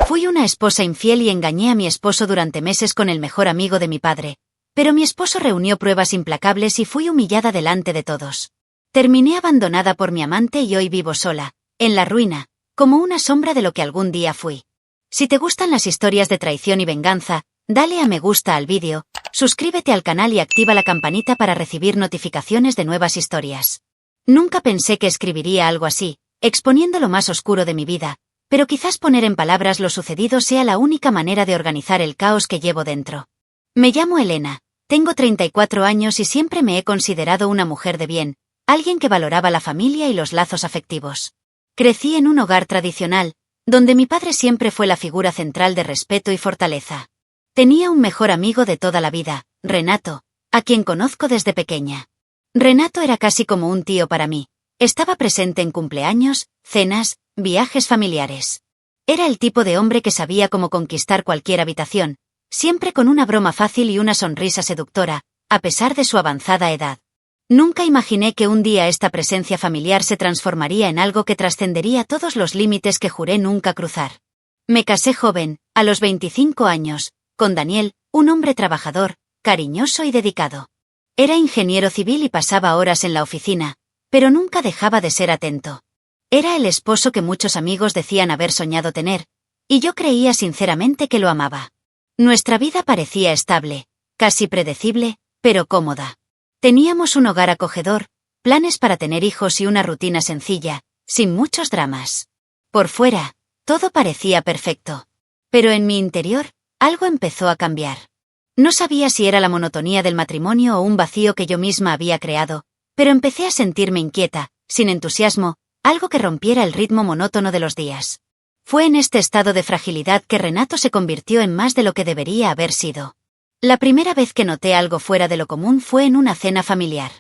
Fui una esposa infiel y engañé a mi esposo durante meses con el mejor amigo de mi padre. Pero mi esposo reunió pruebas implacables y fui humillada delante de todos. Terminé abandonada por mi amante y hoy vivo sola, en la ruina, como una sombra de lo que algún día fui. Si te gustan las historias de traición y venganza, dale a me gusta al vídeo, suscríbete al canal y activa la campanita para recibir notificaciones de nuevas historias. Nunca pensé que escribiría algo así, exponiendo lo más oscuro de mi vida, pero quizás poner en palabras lo sucedido sea la única manera de organizar el caos que llevo dentro. Me llamo Elena, tengo 34 años y siempre me he considerado una mujer de bien, alguien que valoraba la familia y los lazos afectivos. Crecí en un hogar tradicional, donde mi padre siempre fue la figura central de respeto y fortaleza. Tenía un mejor amigo de toda la vida, Renato, a quien conozco desde pequeña. Renato era casi como un tío para mí. Estaba presente en cumpleaños, cenas, viajes familiares. Era el tipo de hombre que sabía cómo conquistar cualquier habitación, siempre con una broma fácil y una sonrisa seductora, a pesar de su avanzada edad. Nunca imaginé que un día esta presencia familiar se transformaría en algo que trascendería todos los límites que juré nunca cruzar. Me casé joven, a los 25 años, con Daniel, un hombre trabajador, cariñoso y dedicado. Era ingeniero civil y pasaba horas en la oficina, pero nunca dejaba de ser atento. Era el esposo que muchos amigos decían haber soñado tener, y yo creía sinceramente que lo amaba. Nuestra vida parecía estable, casi predecible, pero cómoda. Teníamos un hogar acogedor, planes para tener hijos y una rutina sencilla, sin muchos dramas. Por fuera, todo parecía perfecto. Pero en mi interior, algo empezó a cambiar. No sabía si era la monotonía del matrimonio o un vacío que yo misma había creado, pero empecé a sentirme inquieta, sin entusiasmo, algo que rompiera el ritmo monótono de los días. Fue en este estado de fragilidad que Renato se convirtió en más de lo que debería haber sido. La primera vez que noté algo fuera de lo común fue en una cena familiar.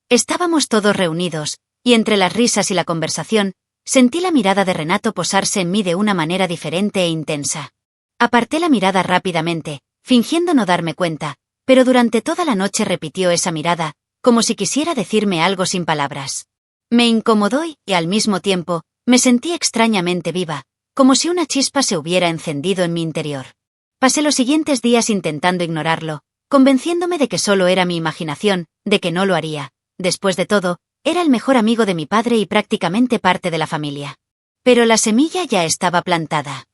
Estábamos todos reunidos, y entre las risas y la conversación, sentí la mirada de Renato posarse en mí de una manera diferente e intensa. Aparté la mirada rápidamente, fingiendo no darme cuenta, pero durante toda la noche repitió esa mirada, como si quisiera decirme algo sin palabras. Me incomodó y, al mismo tiempo, me sentí extrañamente viva, como si una chispa se hubiera encendido en mi interior. Pasé los siguientes días intentando ignorarlo, convenciéndome de que solo era mi imaginación, de que no lo haría. Después de todo, era el mejor amigo de mi padre y prácticamente parte de la familia. Pero la semilla ya estaba plantada.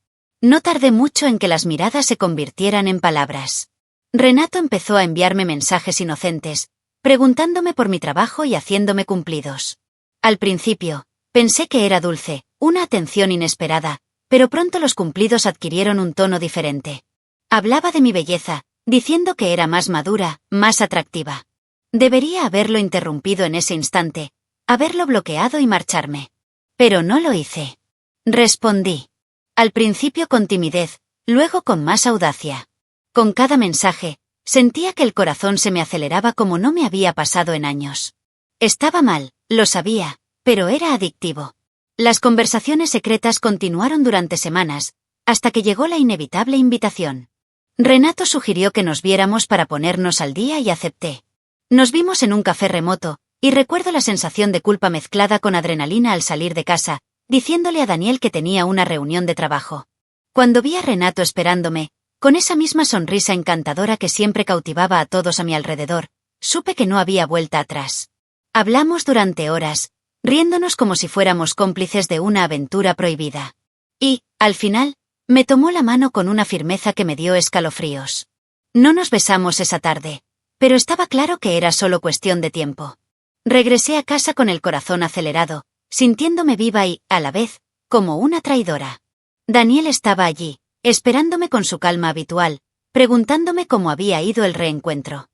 No tardé mucho en que las miradas se convirtieran en palabras. Renato empezó a enviarme mensajes inocentes, preguntándome por mi trabajo y haciéndome cumplidos. Al principio, pensé que era dulce, una atención inesperada, pero pronto los cumplidos adquirieron un tono diferente. Hablaba de mi belleza, diciendo que era más madura, más atractiva. Debería haberlo interrumpido en ese instante, haberlo bloqueado y marcharme. Pero no lo hice. Respondí. Al principio con timidez, luego con más audacia. Con cada mensaje, sentía que el corazón se me aceleraba como no me había pasado en años. Estaba mal, lo sabía, pero era adictivo. Las conversaciones secretas continuaron durante semanas, hasta que llegó la inevitable invitación. Renato sugirió que nos viéramos para ponernos al día y acepté. Nos vimos en un café remoto, y recuerdo la sensación de culpa mezclada con adrenalina al salir de casa, diciéndole a Daniel que tenía una reunión de trabajo. Cuando vi a Renato esperándome, con esa misma sonrisa encantadora que siempre cautivaba a todos a mi alrededor, supe que no había vuelta atrás. Hablamos durante horas, riéndonos como si fuéramos cómplices de una aventura prohibida. Y, al final, me tomó la mano con una firmeza que me dio escalofríos. No nos besamos esa tarde, pero estaba claro que era solo cuestión de tiempo. Regresé a casa con el corazón acelerado, sintiéndome viva y, a la vez, como una traidora. Daniel estaba allí, esperándome con su calma habitual, preguntándome cómo había ido el reencuentro.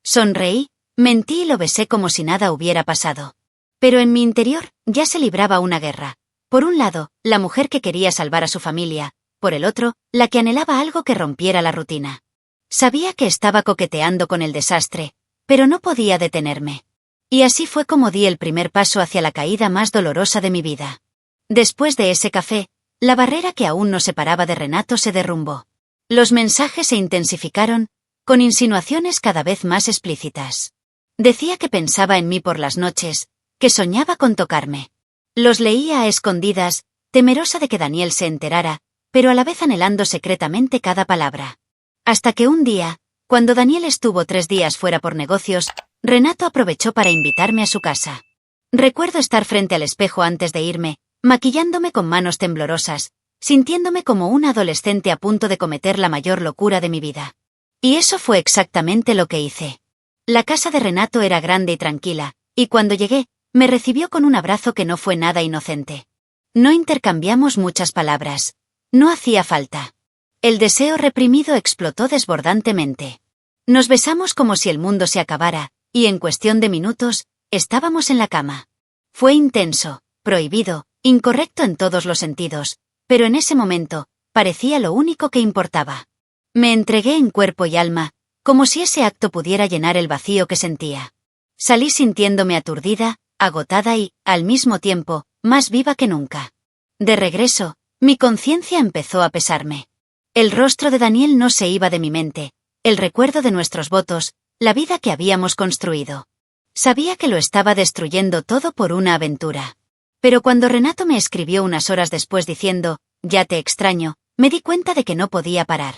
Sonreí, mentí y lo besé como si nada hubiera pasado. Pero en mi interior, ya se libraba una guerra. Por un lado, la mujer que quería salvar a su familia, por el otro, la que anhelaba algo que rompiera la rutina. Sabía que estaba coqueteando con el desastre, pero no podía detenerme. Y así fue como di el primer paso hacia la caída más dolorosa de mi vida. Después de ese café, la barrera que aún nos separaba de Renato se derrumbó. Los mensajes se intensificaron, con insinuaciones cada vez más explícitas. Decía que pensaba en mí por las noches, que soñaba con tocarme. Los leía a escondidas, temerosa de que Daniel se enterara, pero a la vez anhelando secretamente cada palabra. Hasta que un día, cuando Daniel estuvo 3 días fuera por negocios, Renato aprovechó para invitarme a su casa. Recuerdo estar frente al espejo antes de irme, maquillándome con manos temblorosas, sintiéndome como una adolescente a punto de cometer la mayor locura de mi vida. Y eso fue exactamente lo que hice. La casa de Renato era grande y tranquila, y cuando llegué, me recibió con un abrazo que no fue nada inocente. No intercambiamos muchas palabras. No hacía falta. El deseo reprimido explotó desbordantemente. Nos besamos como si el mundo se acabara, y en cuestión de minutos, estábamos en la cama. Fue intenso, prohibido, incorrecto en todos los sentidos, pero en ese momento, parecía lo único que importaba. Me entregué en cuerpo y alma, como si ese acto pudiera llenar el vacío que sentía. Salí sintiéndome aturdida, agotada y, al mismo tiempo, más viva que nunca. De regreso, mi conciencia empezó a pesarme. El rostro de Daniel no se iba de mi mente, el recuerdo de nuestros votos, la vida que habíamos construido. Sabía que lo estaba destruyendo todo por una aventura. Pero cuando Renato me escribió unas horas después diciendo, «Ya te extraño», me di cuenta de que no podía parar.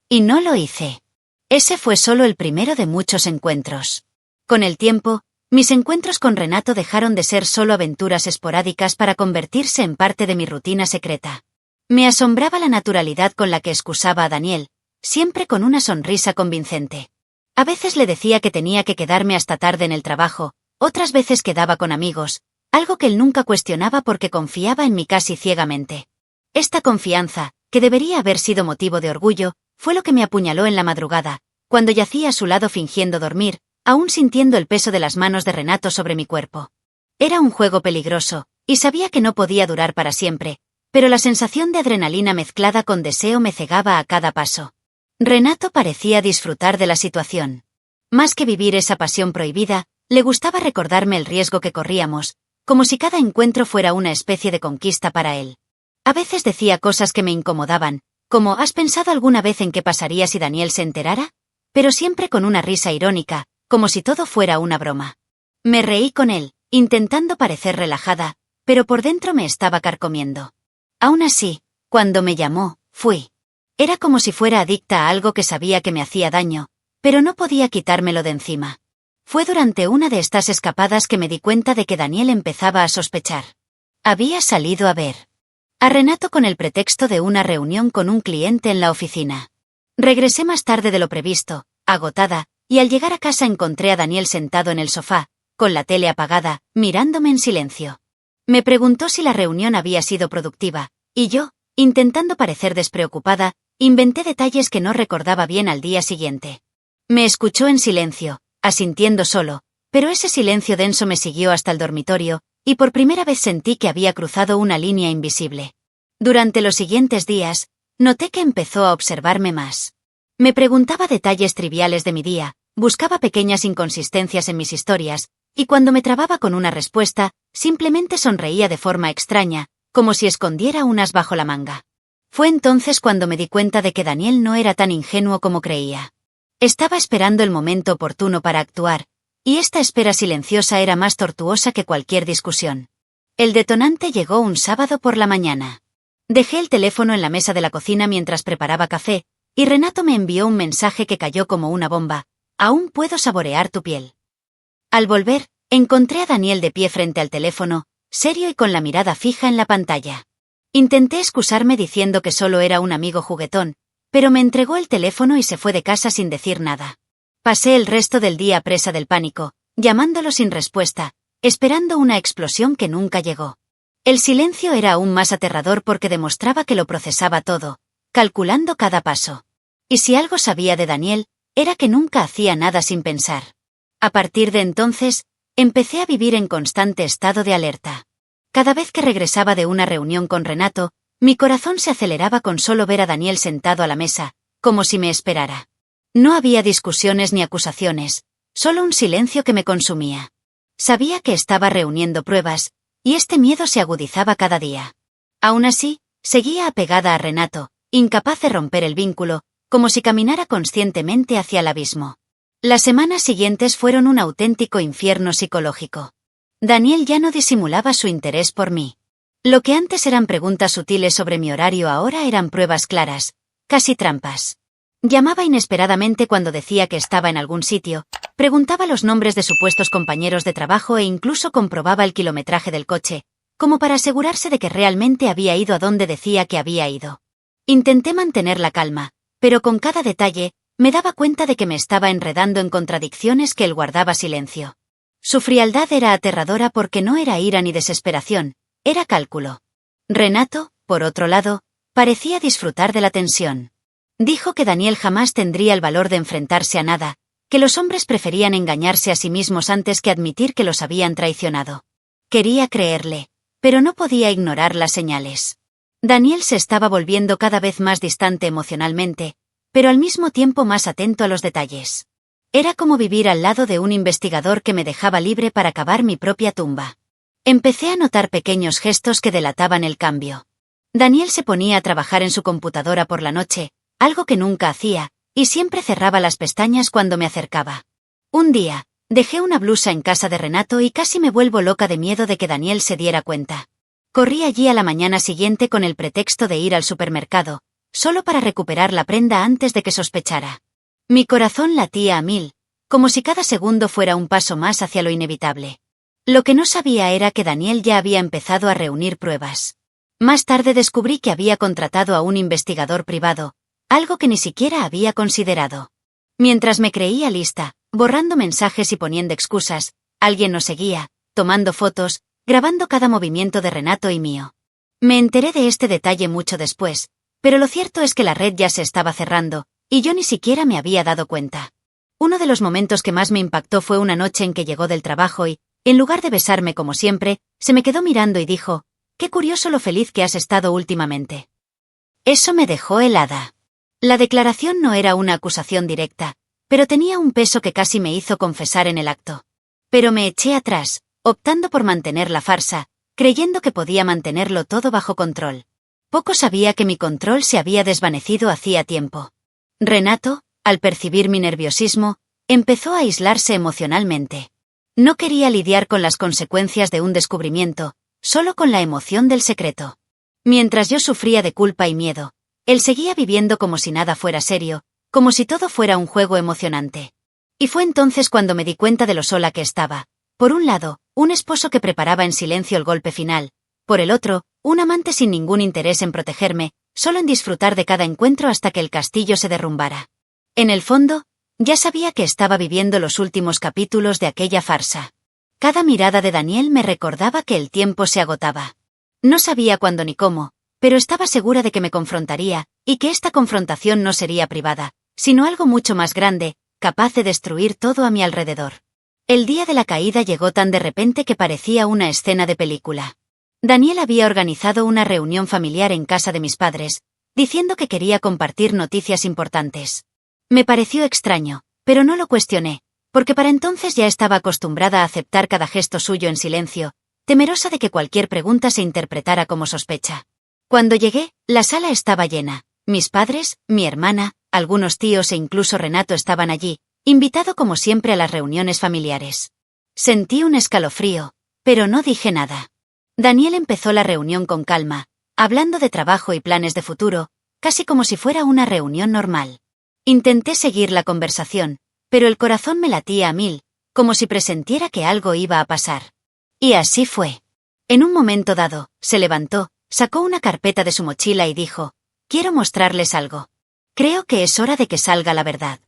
Y no lo hice. Ese fue solo el primero de muchos encuentros. Con el tiempo, mis encuentros con Renato dejaron de ser solo aventuras esporádicas para convertirse en parte de mi rutina secreta. Me asombraba la naturalidad con la que excusaba a Daniel, siempre con una sonrisa convincente. A veces le decía que tenía que quedarme hasta tarde en el trabajo, otras veces quedaba con amigos, algo que él nunca cuestionaba porque confiaba en mí casi ciegamente. Esta confianza, que debería haber sido motivo de orgullo, fue lo que me apuñaló en la madrugada, cuando yacía a su lado fingiendo dormir, aún sintiendo el peso de las manos de Renato sobre mi cuerpo. Era un juego peligroso, y sabía que no podía durar para siempre, pero la sensación de adrenalina mezclada con deseo me cegaba a cada paso. Renato parecía disfrutar de la situación. Más que vivir esa pasión prohibida, le gustaba recordarme el riesgo que corríamos, como si cada encuentro fuera una especie de conquista para él. A veces decía cosas que me incomodaban, como «¿Has pensado alguna vez en qué pasaría si Daniel se enterara?», pero siempre con una risa irónica, como si todo fuera una broma. Me reí con él, intentando parecer relajada, pero por dentro me estaba carcomiendo. Aún así, cuando me llamó, fui. Era como si fuera adicta a algo que sabía que me hacía daño, pero no podía quitármelo de encima. Fue durante una de estas escapadas que me di cuenta de que Daniel empezaba a sospechar. Había salido a ver a Renato con el pretexto de una reunión con un cliente en la oficina. Regresé más tarde de lo previsto, agotada, y al llegar a casa encontré a Daniel sentado en el sofá, con la tele apagada, mirándome en silencio. Me preguntó si la reunión había sido productiva, y yo, intentando parecer despreocupada, inventé detalles que no recordaba bien al día siguiente. Me escuchó en silencio, asintiendo solo, pero ese silencio denso me siguió hasta el dormitorio, y por primera vez sentí que había cruzado una línea invisible. Durante los siguientes días, noté que empezó a observarme más. Me preguntaba detalles triviales de mi día, buscaba pequeñas inconsistencias en mis historias, y cuando me trababa con una respuesta, simplemente sonreía de forma extraña, como si escondiera un as bajo la manga. Fue entonces cuando me di cuenta de que Daniel no era tan ingenuo como creía. Estaba esperando el momento oportuno para actuar, y esta espera silenciosa era más tortuosa que cualquier discusión. El detonante llegó un sábado por la mañana. Dejé el teléfono en la mesa de la cocina mientras preparaba café, y Renato me envió un mensaje que cayó como una bomba: «Aún puedo saborear tu piel». Al volver, encontré a Daniel de pie frente al teléfono, serio y con la mirada fija en la pantalla. Intenté excusarme diciendo que solo era un amigo juguetón, pero me entregó el teléfono y se fue de casa sin decir nada. Pasé el resto del día presa del pánico, llamándolo sin respuesta, esperando una explosión que nunca llegó. El silencio era aún más aterrador porque demostraba que lo procesaba todo, calculando cada paso. Y si algo sabía de Daniel, era que nunca hacía nada sin pensar. A partir de entonces, empecé a vivir en constante estado de alerta. Cada vez que regresaba de una reunión con Renato, mi corazón se aceleraba con solo ver a Daniel sentado a la mesa, como si me esperara. No había discusiones ni acusaciones, solo un silencio que me consumía. Sabía que estaba reuniendo pruebas, y este miedo se agudizaba cada día. Aún así, seguía apegada a Renato, incapaz de romper el vínculo, como si caminara conscientemente hacia el abismo. Las semanas siguientes fueron un auténtico infierno psicológico. Daniel ya no disimulaba su interés por mí. Lo que antes eran preguntas sutiles sobre mi horario ahora eran pruebas claras, casi trampas. Llamaba inesperadamente cuando decía que estaba en algún sitio, preguntaba los nombres de supuestos compañeros de trabajo e incluso comprobaba el kilometraje del coche, como para asegurarse de que realmente había ido a donde decía que había ido. Intenté mantener la calma, pero con cada detalle, me daba cuenta de que me estaba enredando en contradicciones que él guardaba silencio. Su frialdad era aterradora porque no era ira ni desesperación, era cálculo. Renato, por otro lado, parecía disfrutar de la tensión. Dijo que Daniel jamás tendría el valor de enfrentarse a nada, que los hombres preferían engañarse a sí mismos antes que admitir que los habían traicionado. Quería creerle, pero no podía ignorar las señales. Daniel se estaba volviendo cada vez más distante emocionalmente, pero al mismo tiempo más atento a los detalles. Era como vivir al lado de un investigador que me dejaba libre para cavar mi propia tumba. Empecé a notar pequeños gestos que delataban el cambio. Daniel se ponía a trabajar en su computadora por la noche, algo que nunca hacía, y siempre cerraba las pestañas cuando me acercaba. Un día, dejé una blusa en casa de Renato y casi me vuelvo loca de miedo de que Daniel se diera cuenta. Corrí allí a la mañana siguiente con el pretexto de ir al supermercado, solo para recuperar la prenda antes de que sospechara. Mi corazón latía a 1000, como si cada segundo fuera un paso más hacia lo inevitable. Lo que no sabía era que Daniel ya había empezado a reunir pruebas. Más tarde descubrí que había contratado a un investigador privado, algo que ni siquiera había considerado. Mientras me creía lista, borrando mensajes y poniendo excusas, alguien nos seguía, tomando fotos, grabando cada movimiento de Renato y mío. Me enteré de este detalle mucho después, pero lo cierto es que la red ya se estaba cerrando, y yo ni siquiera me había dado cuenta. Uno de los momentos que más me impactó fue una noche en que llegó del trabajo y, en lugar de besarme como siempre, se me quedó mirando y dijo: «Qué curioso lo feliz que has estado últimamente». Eso me dejó helada. La declaración no era una acusación directa, pero tenía un peso que casi me hizo confesar en el acto. Pero me eché atrás, optando por mantener la farsa, creyendo que podía mantenerlo todo bajo control. Poco sabía que mi control se había desvanecido hacía tiempo. Renato, al percibir mi nerviosismo, empezó a aislarse emocionalmente. No quería lidiar con las consecuencias de un descubrimiento, solo con la emoción del secreto. Mientras yo sufría de culpa y miedo, él seguía viviendo como si nada fuera serio, como si todo fuera un juego emocionante. Y fue entonces cuando me di cuenta de lo sola que estaba. Por un lado, un esposo que preparaba en silencio el golpe final, por el otro, un amante sin ningún interés en protegerme, solo en disfrutar de cada encuentro hasta que el castillo se derrumbara. En el fondo, ya sabía que estaba viviendo los últimos capítulos de aquella farsa. Cada mirada de Daniel me recordaba que el tiempo se agotaba. No sabía cuándo ni cómo, pero estaba segura de que me confrontaría, y que esta confrontación no sería privada, sino algo mucho más grande, capaz de destruir todo a mi alrededor. El día de la caída llegó tan de repente que parecía una escena de película. Daniel había organizado una reunión familiar en casa de mis padres, diciendo que quería compartir noticias importantes. Me pareció extraño, pero no lo cuestioné, porque para entonces ya estaba acostumbrada a aceptar cada gesto suyo en silencio, temerosa de que cualquier pregunta se interpretara como sospecha. Cuando llegué, la sala estaba llena. Mis padres, mi hermana, algunos tíos e incluso Renato estaban allí, invitado como siempre a las reuniones familiares. Sentí un escalofrío, pero no dije nada. Daniel empezó la reunión con calma, hablando de trabajo y planes de futuro, casi como si fuera una reunión normal. Intenté seguir la conversación, pero el corazón me latía a 1000, como si presintiera que algo iba a pasar. Y así fue. En un momento dado, se levantó, sacó una carpeta de su mochila y dijo: «Quiero mostrarles algo. Creo que es hora de que salga la verdad».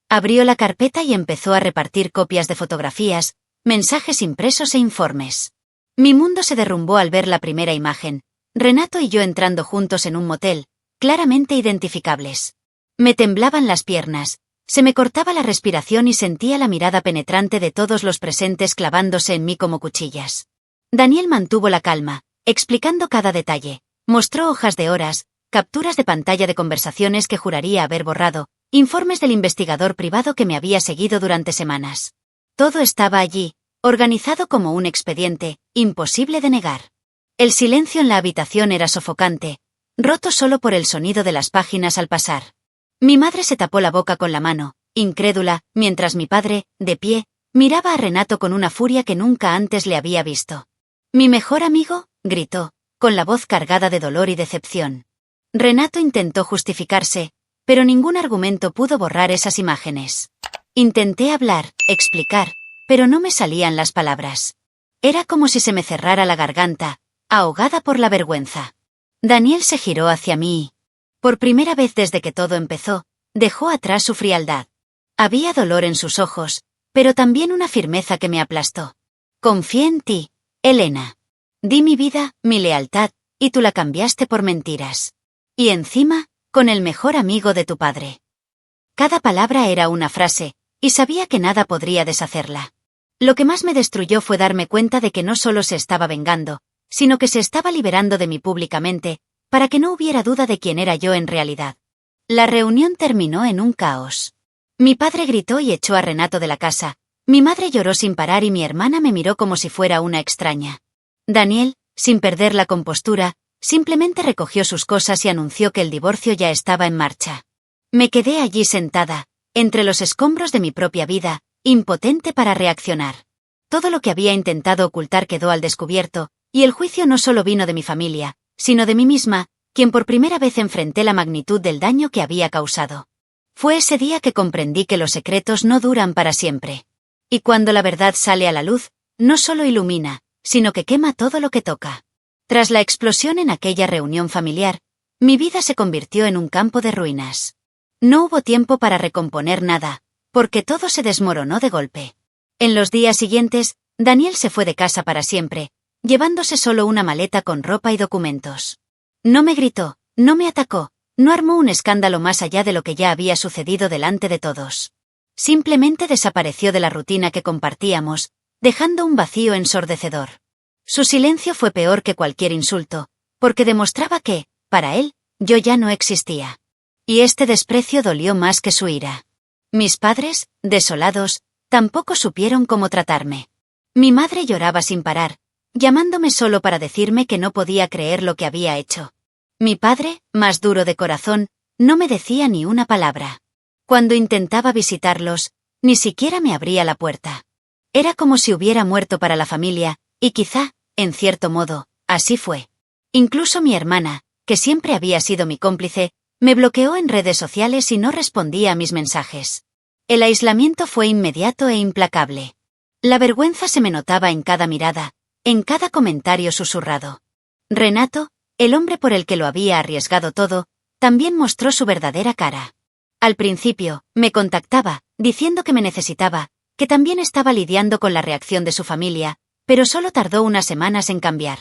Abrió la carpeta y empezó a repartir copias de fotografías, mensajes impresos e informes. Mi mundo se derrumbó al ver la primera imagen, Renato y yo entrando juntos en un motel, claramente identificables. Me temblaban las piernas, se me cortaba la respiración y sentía la mirada penetrante de todos los presentes clavándose en mí como cuchillas. Daniel mantuvo la calma, explicando cada detalle, mostró hojas de horas, capturas de pantalla de conversaciones que juraría haber borrado, informes del investigador privado que me había seguido durante semanas. Todo estaba allí, organizado como un expediente, imposible de negar. El silencio en la habitación era sofocante, roto solo por el sonido de las páginas al pasar. Mi madre se tapó la boca con la mano, incrédula, mientras mi padre, de pie, miraba a Renato con una furia que nunca antes le había visto. «¿Mi mejor amigo?», gritó, con la voz cargada de dolor y decepción. Renato intentó justificarse, pero ningún argumento pudo borrar esas imágenes. Intenté hablar, explicar, pero no me salían las palabras. Era como si se me cerrara la garganta, ahogada por la vergüenza. Daniel se giró hacia mí y, por primera vez desde que todo empezó, dejó atrás su frialdad. Había dolor en sus ojos, pero también una firmeza que me aplastó. Confié en ti, Elena. Di mi vida, mi lealtad, y tú la cambiaste por mentiras. Y encima, con el mejor amigo de tu padre. Cada palabra era una frase, y sabía que nada podría deshacerla. Lo que más me destruyó fue darme cuenta de que no solo se estaba vengando, sino que se estaba liberando de mí públicamente, para que no hubiera duda de quién era yo en realidad. La reunión terminó en un caos. Mi padre gritó y echó a Renato de la casa, mi madre lloró sin parar y mi hermana me miró como si fuera una extraña. Daniel, sin perder la compostura, simplemente recogió sus cosas y anunció que el divorcio ya estaba en marcha. Me quedé allí sentada, entre los escombros de mi propia vida, impotente para reaccionar. Todo lo que había intentado ocultar quedó al descubierto, y el juicio no solo vino de mi familia, sino de mí misma, quien por primera vez enfrenté la magnitud del daño que había causado. Fue ese día que comprendí que los secretos no duran para siempre. Y cuando la verdad sale a la luz, no solo ilumina, sino que quema todo lo que toca. Tras la explosión en aquella reunión familiar, mi vida se convirtió en un campo de ruinas. No hubo tiempo para recomponer nada, porque todo se desmoronó de golpe. En los días siguientes, Daniel se fue de casa para siempre, llevándose solo una maleta con ropa y documentos. No me gritó, no me atacó, no armó un escándalo más allá de lo que ya había sucedido delante de todos. Simplemente desapareció de la rutina que compartíamos, dejando un vacío ensordecedor. Su silencio fue peor que cualquier insulto, porque demostraba que, para él, yo ya no existía. Y este desprecio dolió más que su ira. Mis padres, desolados, tampoco supieron cómo tratarme. Mi madre lloraba sin parar, llamándome solo para decirme que no podía creer lo que había hecho. Mi padre, más duro de corazón, no me decía ni una palabra. Cuando intentaba visitarlos, ni siquiera me abría la puerta. Era como si hubiera muerto para la familia, y quizá, en cierto modo, así fue. Incluso mi hermana, que siempre había sido mi cómplice, me bloqueó en redes sociales y no respondía a mis mensajes. El aislamiento fue inmediato e implacable. La vergüenza se me notaba en cada mirada, en cada comentario susurrado. Renato, el hombre por el que lo había arriesgado todo, también mostró su verdadera cara. Al principio, me contactaba, diciendo que me necesitaba, que también estaba lidiando con la reacción de su familia, pero solo tardó unas semanas en cambiar.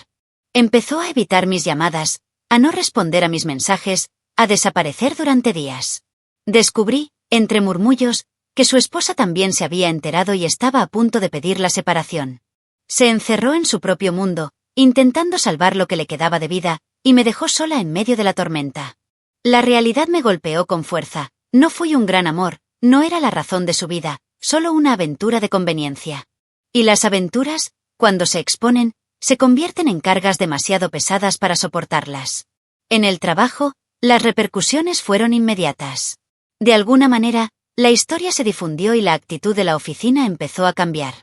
Empezó a evitar mis llamadas, a no responder a mis mensajes, a desaparecer durante días. Descubrí, entre murmullos, que su esposa también se había enterado y estaba a punto de pedir la separación. Se encerró en su propio mundo, intentando salvar lo que le quedaba de vida, y me dejó sola en medio de la tormenta. La realidad me golpeó con fuerza. No fui un gran amor, no era la razón de su vida, solo una aventura de conveniencia. Y las aventuras, cuando se exponen, se convierten en cargas demasiado pesadas para soportarlas. En el trabajo, las repercusiones fueron inmediatas. De alguna manera, la historia se difundió y la actitud de la oficina empezó a cambiar.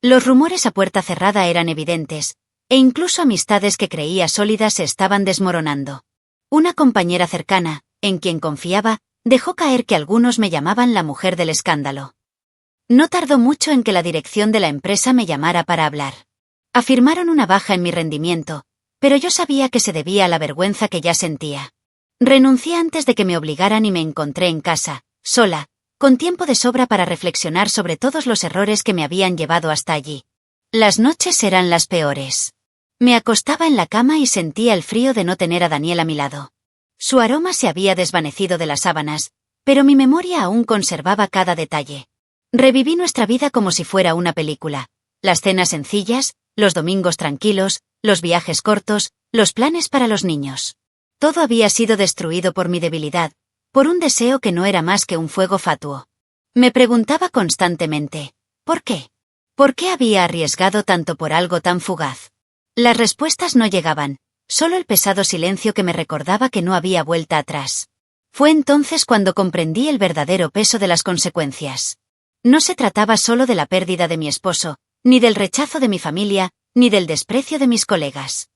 Los rumores a puerta cerrada eran evidentes, e incluso amistades que creía sólidas se estaban desmoronando. Una compañera cercana, en quien confiaba, dejó caer que algunos me llamaban la mujer del escándalo. No tardó mucho en que la dirección de la empresa me llamara para hablar. Afirmaron una baja en mi rendimiento, pero yo sabía que se debía a la vergüenza que ya sentía. Renuncié antes de que me obligaran y me encontré en casa, sola, con tiempo de sobra para reflexionar sobre todos los errores que me habían llevado hasta allí. Las noches eran las peores. Me acostaba en la cama y sentía el frío de no tener a Daniel a mi lado. Su aroma se había desvanecido de las sábanas, pero mi memoria aún conservaba cada detalle. Reviví nuestra vida como si fuera una película. Las cenas sencillas, los domingos tranquilos, los viajes cortos, los planes para los niños. Todo había sido destruido por mi debilidad, por un deseo que no era más que un fuego fatuo. Me preguntaba constantemente, ¿por qué? ¿Por qué había arriesgado tanto por algo tan fugaz? Las respuestas no llegaban, solo el pesado silencio que me recordaba que no había vuelta atrás. Fue entonces cuando comprendí el verdadero peso de las consecuencias. No se trataba solo de la pérdida de mi esposo, ni del rechazo de mi familia, ni del desprecio de mis colegas.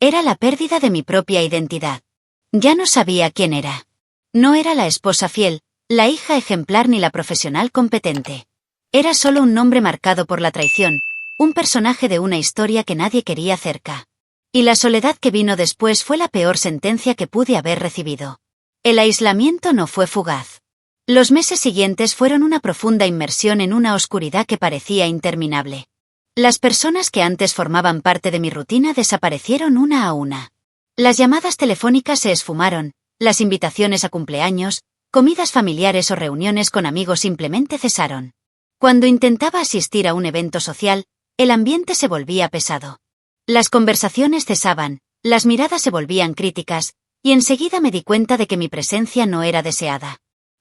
Era la pérdida de mi propia identidad. Ya no sabía quién era. No era la esposa fiel, la hija ejemplar ni la profesional competente. Era solo un nombre marcado por la traición, un personaje de una historia que nadie quería cerca. Y la soledad que vino después fue la peor sentencia que pude haber recibido. El aislamiento no fue fugaz. Los meses siguientes fueron una profunda inmersión en una oscuridad que parecía interminable. Las personas que antes formaban parte de mi rutina desaparecieron una a una. Las llamadas telefónicas se esfumaron, las invitaciones a cumpleaños, comidas familiares o reuniones con amigos simplemente cesaron. Cuando intentaba asistir a un evento social, el ambiente se volvía pesado. Las conversaciones cesaban, las miradas se volvían críticas, y enseguida me di cuenta de que mi presencia no era deseada.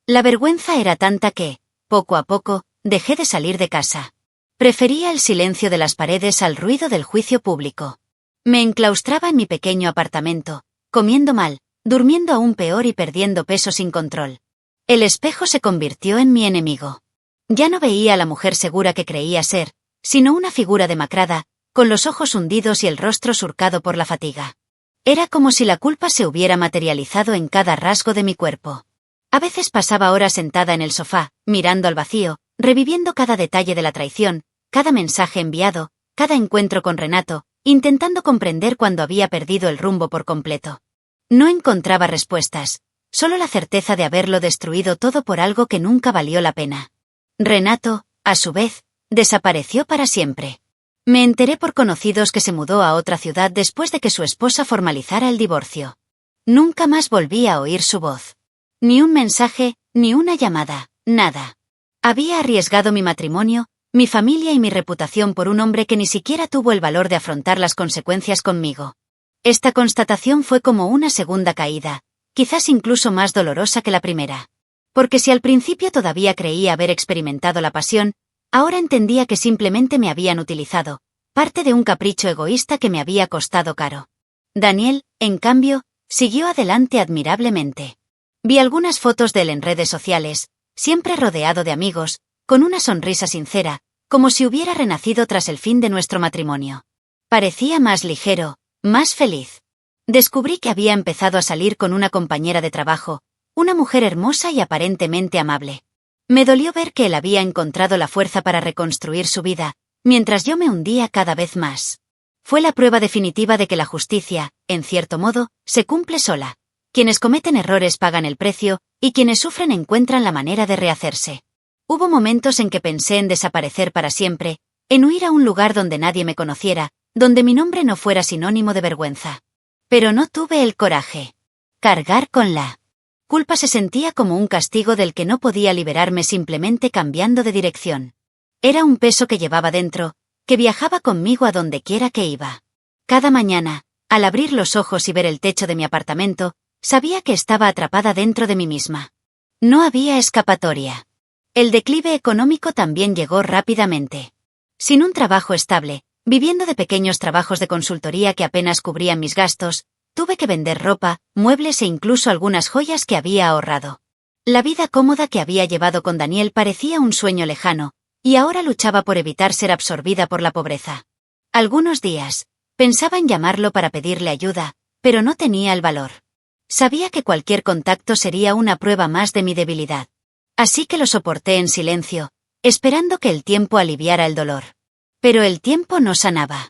La vergüenza era tanta que, poco a poco, dejé de salir de casa. Prefería el silencio de las paredes al ruido del juicio público. Me enclaustraba en mi pequeño apartamento, comiendo mal, durmiendo aún peor y perdiendo peso sin control. El espejo se convirtió en mi enemigo. Ya no veía a la mujer segura que creía ser, sino una figura demacrada, con los ojos hundidos y el rostro surcado por la fatiga. Era como si la culpa se hubiera materializado en cada rasgo de mi cuerpo. A veces pasaba horas sentada en el sofá, mirando al vacío, reviviendo cada detalle de la traición, cada mensaje enviado, cada encuentro con Renato, intentando comprender cuándo había perdido el rumbo por completo. No encontraba respuestas, solo la certeza de haberlo destruido todo por algo que nunca valió la pena. Renato, a su vez, desapareció para siempre. Me enteré por conocidos que se mudó a otra ciudad después de que su esposa formalizara el divorcio. Nunca más volví a oír su voz. Ni un mensaje, ni una llamada, nada. Había arriesgado mi matrimonio, mi familia y mi reputación por un hombre que ni siquiera tuvo el valor de afrontar las consecuencias conmigo. Esta constatación fue como una segunda caída, quizás incluso más dolorosa que la primera. Porque si al principio todavía creía haber experimentado la pasión, ahora entendía que simplemente me habían utilizado, parte de un capricho egoísta que me había costado caro. Daniel, en cambio, siguió adelante admirablemente. Vi algunas fotos de él en redes sociales, siempre rodeado de amigos, con una sonrisa sincera, como si hubiera renacido tras el fin de nuestro matrimonio. Parecía más ligero, más feliz. Descubrí que había empezado a salir con una compañera de trabajo, una mujer hermosa y aparentemente amable. Me dolió ver que él había encontrado la fuerza para reconstruir su vida, mientras yo me hundía cada vez más. Fue la prueba definitiva de que la justicia, en cierto modo, se cumple sola. Quienes cometen errores pagan el precio, y quienes sufren encuentran la manera de rehacerse. Hubo momentos en que pensé en desaparecer para siempre, en huir a un lugar donde nadie me conociera, donde mi nombre no fuera sinónimo de vergüenza. Pero no tuve el coraje. Cargar con la culpa se sentía como un castigo del que no podía liberarme simplemente cambiando de dirección. Era un peso que llevaba dentro, que viajaba conmigo a donde quiera que iba. Cada mañana, al abrir los ojos y ver el techo de mi apartamento, sabía que estaba atrapada dentro de mí misma. No había escapatoria. El declive económico también llegó rápidamente. Sin un trabajo estable, viviendo de pequeños trabajos de consultoría que apenas cubrían mis gastos, tuve que vender ropa, muebles e incluso algunas joyas que había ahorrado. La vida cómoda que había llevado con Daniel parecía un sueño lejano, y ahora luchaba por evitar ser absorbida por la pobreza. Algunos días, pensaba en llamarlo para pedirle ayuda, pero no tenía el valor. Sabía que cualquier contacto sería una prueba más de mi debilidad. Así que lo soporté en silencio, esperando que el tiempo aliviara el dolor. Pero el tiempo no sanaba.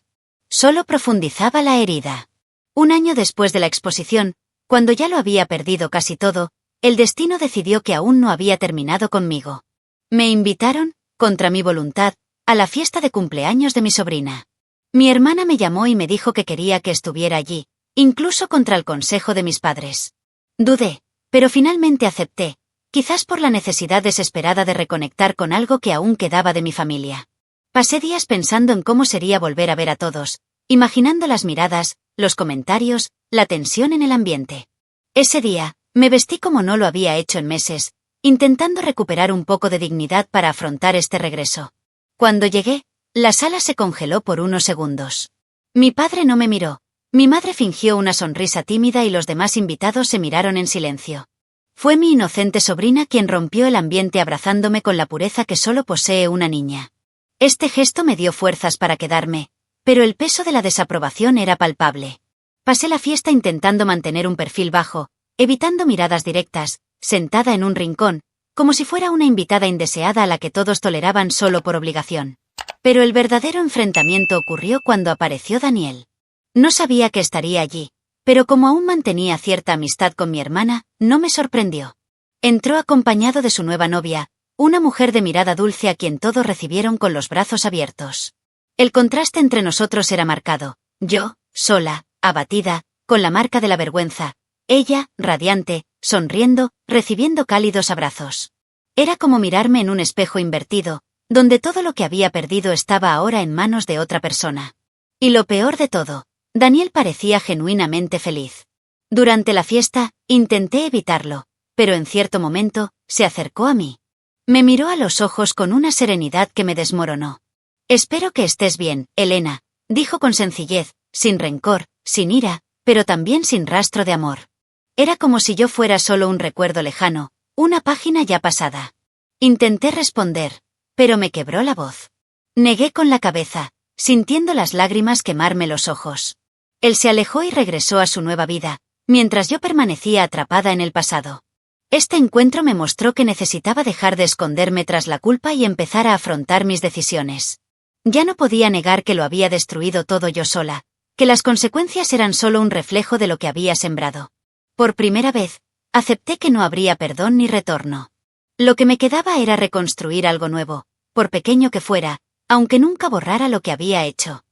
Solo profundizaba la herida. Un año después de la exposición, cuando ya lo había perdido casi todo, el destino decidió que aún no había terminado conmigo. Me invitaron, contra mi voluntad, a la fiesta de cumpleaños de mi sobrina. Mi hermana me llamó y me dijo que quería que estuviera allí, incluso contra el consejo de mis padres. Dudé, pero finalmente acepté, quizás por la necesidad desesperada de reconectar con algo que aún quedaba de mi familia. Pasé días pensando en cómo sería volver a ver a todos, imaginando las miradas, los comentarios, la tensión en el ambiente. Ese día, me vestí como no lo había hecho en meses, intentando recuperar un poco de dignidad para afrontar este regreso. Cuando llegué, la sala se congeló por unos segundos. Mi padre no me miró. Mi madre fingió una sonrisa tímida y los demás invitados se miraron en silencio. Fue mi inocente sobrina quien rompió el ambiente abrazándome con la pureza que solo posee una niña. Este gesto me dio fuerzas para quedarme, pero el peso de la desaprobación era palpable. Pasé la fiesta intentando mantener un perfil bajo, evitando miradas directas, sentada en un rincón, como si fuera una invitada indeseada a la que todos toleraban solo por obligación. Pero el verdadero enfrentamiento ocurrió cuando apareció Daniel. No sabía que estaría allí, pero como aún mantenía cierta amistad con mi hermana, no me sorprendió. Entró acompañado de su nueva novia, una mujer de mirada dulce a quien todos recibieron con los brazos abiertos. El contraste entre nosotros era marcado, yo, sola, abatida, con la marca de la vergüenza, ella, radiante, sonriendo, recibiendo cálidos abrazos. Era como mirarme en un espejo invertido, donde todo lo que había perdido estaba ahora en manos de otra persona. Y lo peor de todo, Daniel parecía genuinamente feliz. Durante la fiesta, intenté evitarlo, pero en cierto momento, se acercó a mí. Me miró a los ojos con una serenidad que me desmoronó. «Espero que estés bien, Elena», dijo con sencillez, sin rencor, sin ira, pero también sin rastro de amor. Era como si yo fuera solo un recuerdo lejano, una página ya pasada. Intenté responder, pero me quebró la voz. Negué con la cabeza, sintiendo las lágrimas quemarme los ojos. Él se alejó y regresó a su nueva vida, mientras yo permanecía atrapada en el pasado. Este encuentro me mostró que necesitaba dejar de esconderme tras la culpa y empezar a afrontar mis decisiones. Ya no podía negar que lo había destruido todo yo sola, que las consecuencias eran solo un reflejo de lo que había sembrado. Por primera vez, acepté que no habría perdón ni retorno. Lo que me quedaba era reconstruir algo nuevo, por pequeño que fuera, aunque nunca borrara lo que había hecho.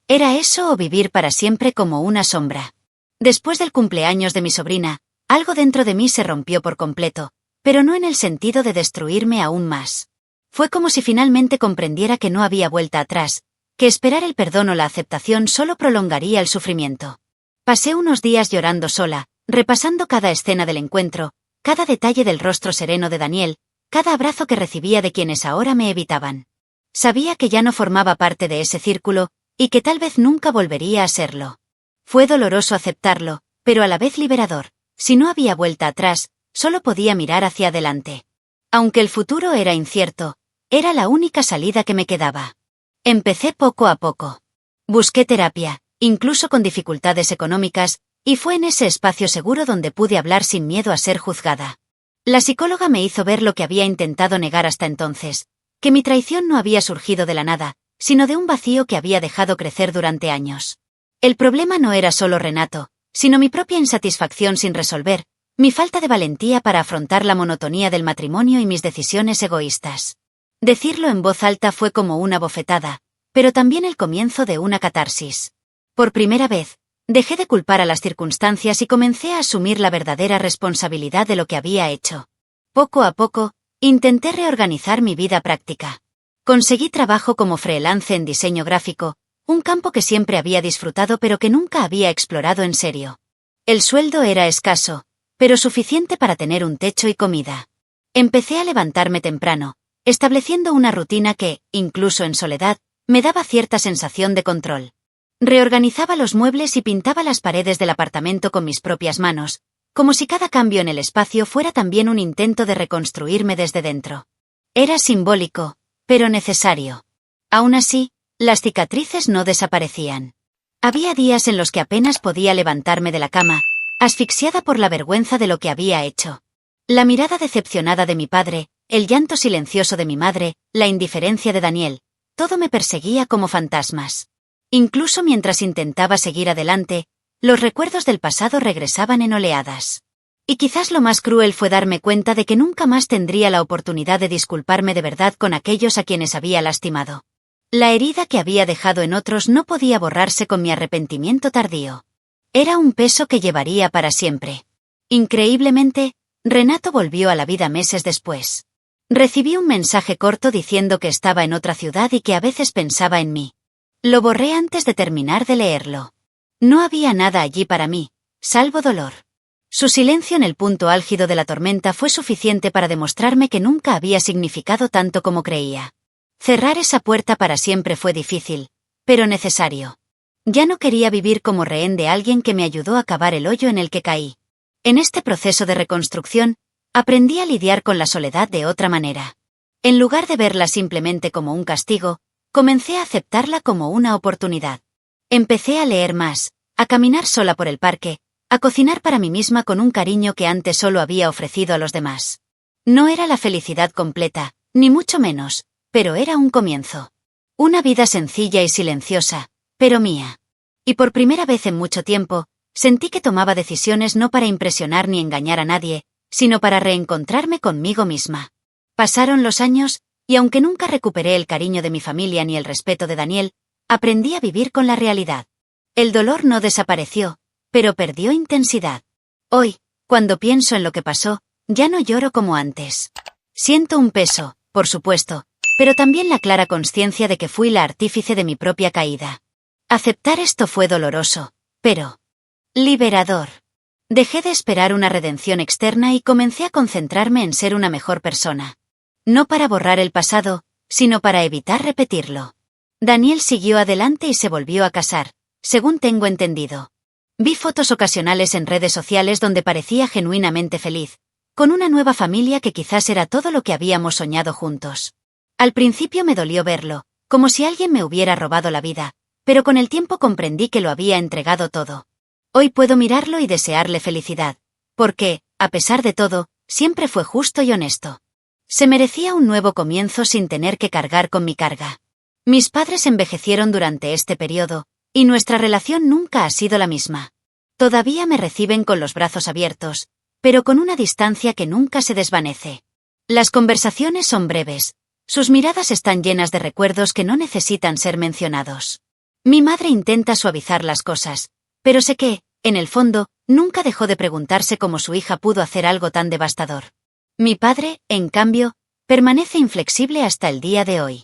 Era eso o vivir para siempre como una sombra. Después del cumpleaños de mi sobrina, algo dentro de mí se rompió por completo, pero no en el sentido de destruirme aún más. Fue como si finalmente comprendiera que no había vuelta atrás, que esperar el perdón o la aceptación solo prolongaría el sufrimiento. Pasé unos días llorando sola, repasando cada escena del encuentro, cada detalle del rostro sereno de Daniel, cada abrazo que recibía de quienes ahora me evitaban. Sabía que ya no formaba parte de ese círculo, y que tal vez nunca volvería a serlo. Fue doloroso aceptarlo, pero a la vez liberador. Si no había vuelta atrás, solo podía mirar hacia adelante. Aunque el futuro era incierto, era la única salida que me quedaba. Empecé poco a poco. Busqué terapia, incluso con dificultades económicas, y fue en ese espacio seguro donde pude hablar sin miedo a ser juzgada. La psicóloga me hizo ver lo que había intentado negar hasta entonces, que mi traición no había surgido de la nada, sino de un vacío que había dejado crecer durante años. El problema no era solo Renato, sino mi propia insatisfacción sin resolver, mi falta de valentía para afrontar la monotonía del matrimonio y mis decisiones egoístas. Decirlo en voz alta fue como una bofetada, pero también el comienzo de una catarsis. Por primera vez, dejé de culpar a las circunstancias y comencé a asumir la verdadera responsabilidad de lo que había hecho. Poco a poco, intenté reorganizar mi vida práctica. Conseguí trabajo como freelance en diseño gráfico, un campo que siempre había disfrutado pero que nunca había explorado en serio. El sueldo era escaso, pero suficiente para tener un techo y comida. Empecé a levantarme temprano, estableciendo una rutina que, incluso en soledad, me daba cierta sensación de control. Reorganizaba los muebles y pintaba las paredes del apartamento con mis propias manos, como si cada cambio en el espacio fuera también un intento de reconstruirme desde dentro. Era simbólico, pero necesario. Aún así, las cicatrices no desaparecían. Había días en los que apenas podía levantarme de la cama, asfixiada por la vergüenza de lo que había hecho. La mirada decepcionada de mi padre, el llanto silencioso de mi madre, la indiferencia de Daniel, todo me perseguía como fantasmas. Incluso mientras intentaba seguir adelante, los recuerdos del pasado regresaban en oleadas. Y quizás lo más cruel fue darme cuenta de que nunca más tendría la oportunidad de disculparme de verdad con aquellos a quienes había lastimado. La herida que había dejado en otros no podía borrarse con mi arrepentimiento tardío. Era un peso que llevaría para siempre. Increíblemente, Renato volvió a la vida meses después. Recibí un mensaje corto diciendo que estaba en otra ciudad y que a veces pensaba en mí. Lo borré antes de terminar de leerlo. No había nada allí para mí, salvo dolor. Su silencio en el punto álgido de la tormenta fue suficiente para demostrarme que nunca había significado tanto como creía. Cerrar esa puerta para siempre fue difícil, pero necesario. Ya no quería vivir como rehén de alguien que me ayudó a cavar el hoyo en el que caí. En este proceso de reconstrucción, aprendí a lidiar con la soledad de otra manera. En lugar de verla simplemente como un castigo, comencé a aceptarla como una oportunidad. Empecé a leer más, a caminar sola por el parque, a cocinar para mí misma con un cariño que antes solo había ofrecido a los demás. No era la felicidad completa, ni mucho menos, pero era un comienzo. Una vida sencilla y silenciosa, pero mía. Y por primera vez en mucho tiempo, sentí que tomaba decisiones no para impresionar ni engañar a nadie, sino para reencontrarme conmigo misma. Pasaron los años, y aunque nunca recuperé el cariño de mi familia ni el respeto de Daniel, aprendí a vivir con la realidad. El dolor no desapareció, pero perdió intensidad. Hoy, cuando pienso en lo que pasó, ya no lloro como antes. Siento un peso, por supuesto, pero también la clara consciencia de que fui la artífice de mi propia caída. Aceptar esto fue doloroso, pero liberador. Dejé de esperar una redención externa y comencé a concentrarme en ser una mejor persona. No para borrar el pasado, sino para evitar repetirlo. Daniel siguió adelante y se volvió a casar, según tengo entendido. Vi fotos ocasionales en redes sociales donde parecía genuinamente feliz, con una nueva familia que quizás era todo lo que habíamos soñado juntos. Al principio me dolió verlo, como si alguien me hubiera robado la vida, pero con el tiempo comprendí que lo había entregado todo. Hoy puedo mirarlo y desearle felicidad, porque, a pesar de todo, siempre fue justo y honesto. Se merecía un nuevo comienzo sin tener que cargar con mi carga. Mis padres envejecieron durante este periodo, y nuestra relación nunca ha sido la misma. Todavía me reciben con los brazos abiertos, pero con una distancia que nunca se desvanece. Las conversaciones son breves. Sus miradas están llenas de recuerdos que no necesitan ser mencionados. Mi madre intenta suavizar las cosas, pero sé que, en el fondo, nunca dejó de preguntarse cómo su hija pudo hacer algo tan devastador. Mi padre, en cambio, permanece inflexible hasta el día de hoy.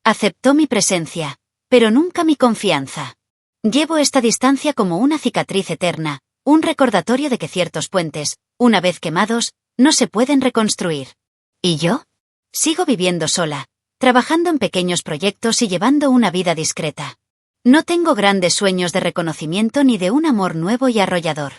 Aceptó mi presencia, pero nunca mi confianza. Llevo esta distancia como una cicatriz eterna, un recordatorio de que ciertos puentes, una vez quemados, no se pueden reconstruir. ¿Y yo? Sigo viviendo sola, trabajando en pequeños proyectos y llevando una vida discreta. No tengo grandes sueños de reconocimiento ni de un amor nuevo y arrollador.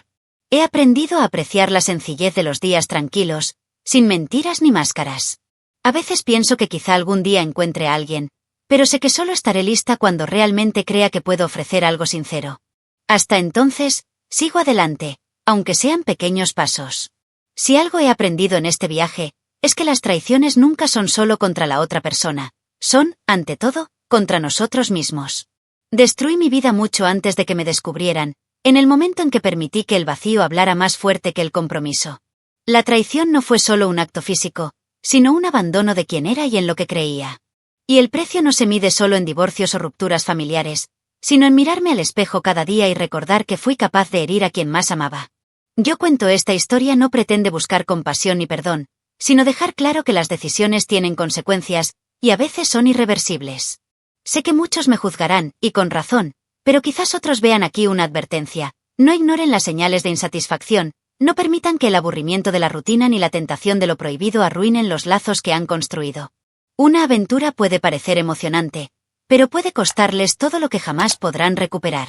He aprendido a apreciar la sencillez de los días tranquilos, sin mentiras ni máscaras. A veces pienso que quizá algún día encuentre a alguien, pero sé que solo estaré lista cuando realmente crea que puedo ofrecer algo sincero. Hasta entonces, sigo adelante, aunque sean pequeños pasos. Si algo he aprendido en este viaje, es que las traiciones nunca son solo contra la otra persona, son, ante todo, contra nosotros mismos. Destruí mi vida mucho antes de que me descubrieran, en el momento en que permití que el vacío hablara más fuerte que el compromiso. La traición no fue solo un acto físico, sino un abandono de quien era y en lo que creía. Y el precio no se mide solo en divorcios o rupturas familiares, sino en mirarme al espejo cada día y recordar que fui capaz de herir a quien más amaba. Yo cuento esta historia no pretende buscar compasión ni perdón, sino dejar claro que las decisiones tienen consecuencias, y a veces son irreversibles. Sé que muchos me juzgarán, y con razón, pero quizás otros vean aquí una advertencia. No ignoren las señales de insatisfacción, no permitan que el aburrimiento de la rutina ni la tentación de lo prohibido arruinen los lazos que han construido. Una aventura puede parecer emocionante, pero puede costarles todo lo que jamás podrán recuperar.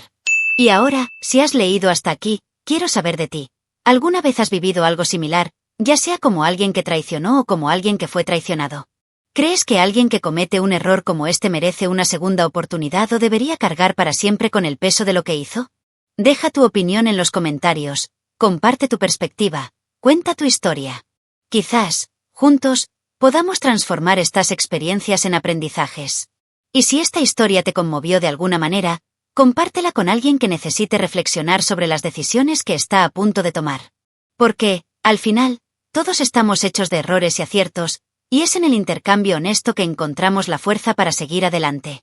Y ahora, si has leído hasta aquí, quiero saber de ti. ¿Alguna vez has vivido algo similar, ya sea como alguien que traicionó o como alguien que fue traicionado? ¿Crees que alguien que comete un error como este merece una segunda oportunidad o debería cargar para siempre con el peso de lo que hizo? Deja tu opinión en los comentarios, comparte tu perspectiva, cuenta tu historia. Quizás, juntos, podamos transformar estas experiencias en aprendizajes. Y si esta historia te conmovió de alguna manera, compártela con alguien que necesite reflexionar sobre las decisiones que está a punto de tomar. Porque, al final, todos estamos hechos de errores y aciertos, y es en el intercambio honesto que encontramos la fuerza para seguir adelante.